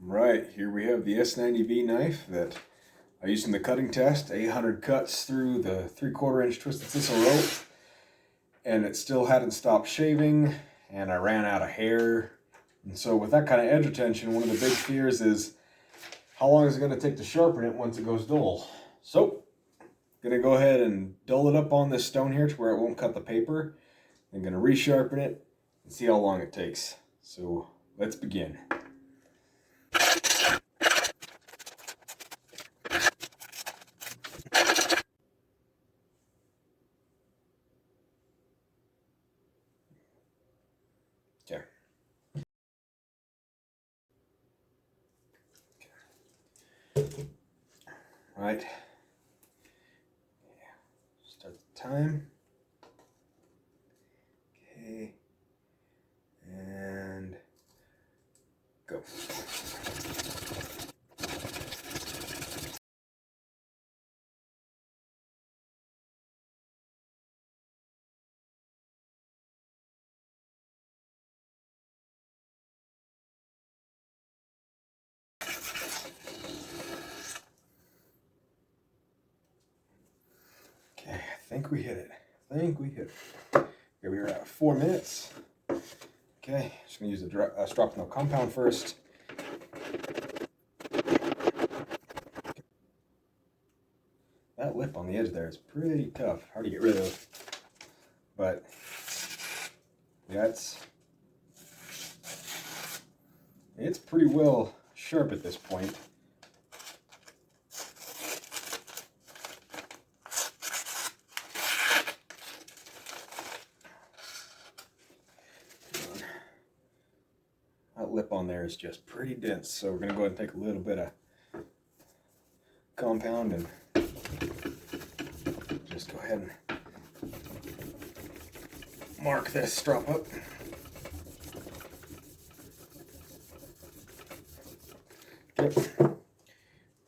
Right, here we have the S90V knife that I used in the cutting test. 800 cuts through the 3/4 inch twisted thistle rope, and it still hadn't stopped shaving, and I ran out of hair. And so with that kind of edge retention, one of the big fears is how long is it going to take to sharpen it once it goes dull? So, gonna go ahead and dull it up on this stone here to where it won't cut the paper. I'm gonna resharpen it and see how long it takes. So let's begin. Okay. Right. Start the time. Okay. And go. Okay, I think we hit it. Okay, we are at 4 minutes. Okay, just gonna use the Sharpen compound first. That lip on the edge there is pretty tough, hard to get rid of. But it's pretty well sharp at this point. That lip on there is just pretty dense, so we're going to go ahead and take a little bit of compound and just go ahead and mark this strop up. Okay. I'm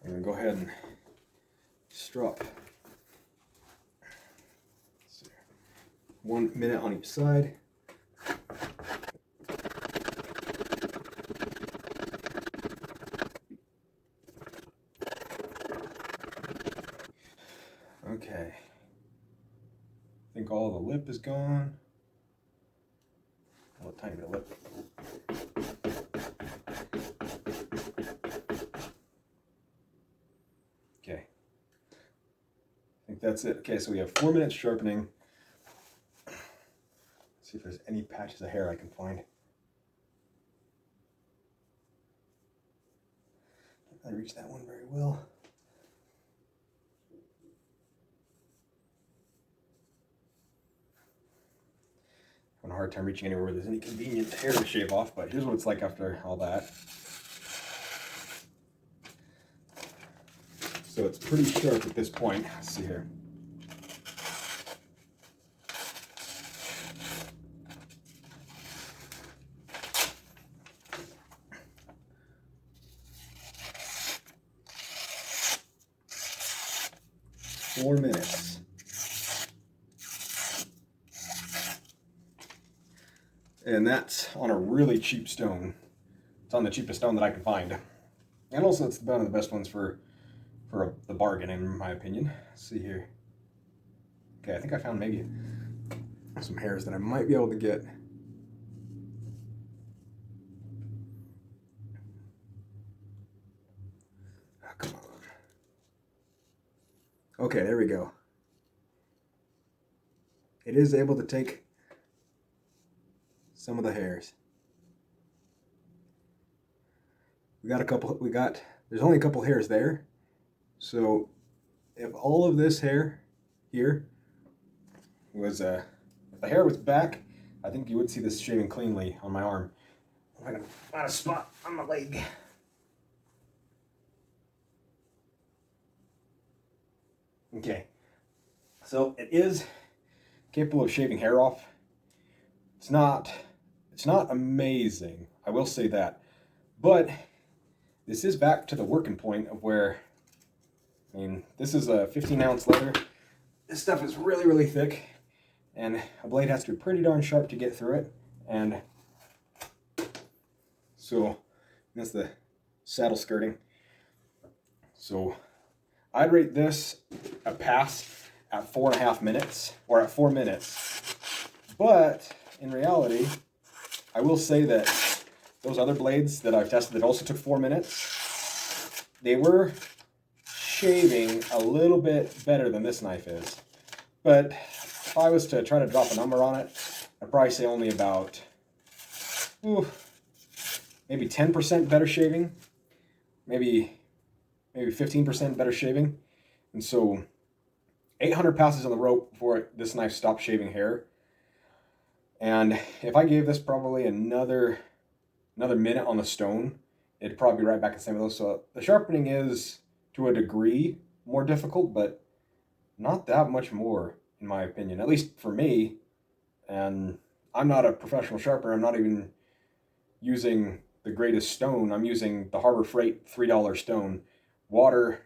going to go ahead and strop 1 minute on each side. Okay, I think all the lip is gone. A little tiny bit of lip. Okay, I think that's it. Okay, so we have 4 minutes sharpening. Let's see if there's any patches of hair I can find. I reached that one very well. A hard time reaching anywhere where there's any convenient hair to shave off, but here's what it's like after all that. So it's pretty sharp at this point. Let's see here. Four minutes. And that's on a really cheap stone. It's on the cheapest stone that I can find. And also it's one of the best ones for the bargain, in my opinion. Let's see here. Okay, I think I found maybe some hairs that I might be able to get. Oh, come on. Okay, there we go. It is able to take some of the hairs. There's only a couple hairs there. So if all of this hair here was, if the hair was back, I think you would see this shaving cleanly on my arm. I'm gonna find a spot on my leg. Okay, so it is capable of shaving hair off. It's not amazing, I will say that, but this is back to the working point of where, I mean, this is a 15-ounce leather. This stuff is really, really thick, and a blade has to be pretty darn sharp to get through it, and so that's the saddle skirting. So I'd rate this a pass at 4.5 minutes, or at 4 minutes. But in reality, I will say that those other blades that I've tested that also took 4 minutes, they were shaving a little bit better than this knife is. But if I was to try to drop a number on it, I'd probably say only about maybe 10% better shaving, maybe 15% better shaving. And so 800 passes on the rope before this knife stopped shaving hair. And if I gave this probably another minute on the stone, it'd probably be right back at the same with those. So the sharpening is, to a degree, more difficult, but not that much more, in my opinion, at least for me. And I'm not a professional sharpener. I'm not even using the greatest stone. I'm using the Harbor Freight $3 stone, water,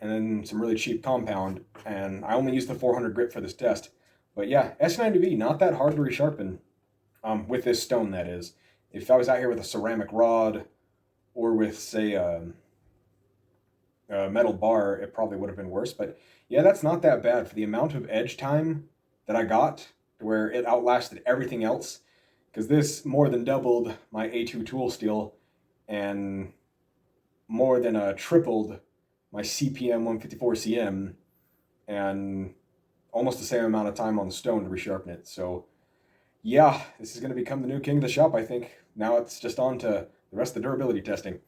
and then some really cheap compound. And I only used the 400 grit for this test. But yeah, S90V, not that hard to resharpen, with this stone, that is. If I was out here with a ceramic rod or with, say, a metal bar, it probably would have been worse. But yeah, that's not that bad for the amount of edge time that I got, to where it outlasted everything else. Because this more than doubled my A2 tool steel and more than tripled my CPM 154CM, and almost the same amount of time on the stone to resharpen it. So yeah, this is going to become the new king of the shop, I think. Now it's just on to the rest of the durability testing.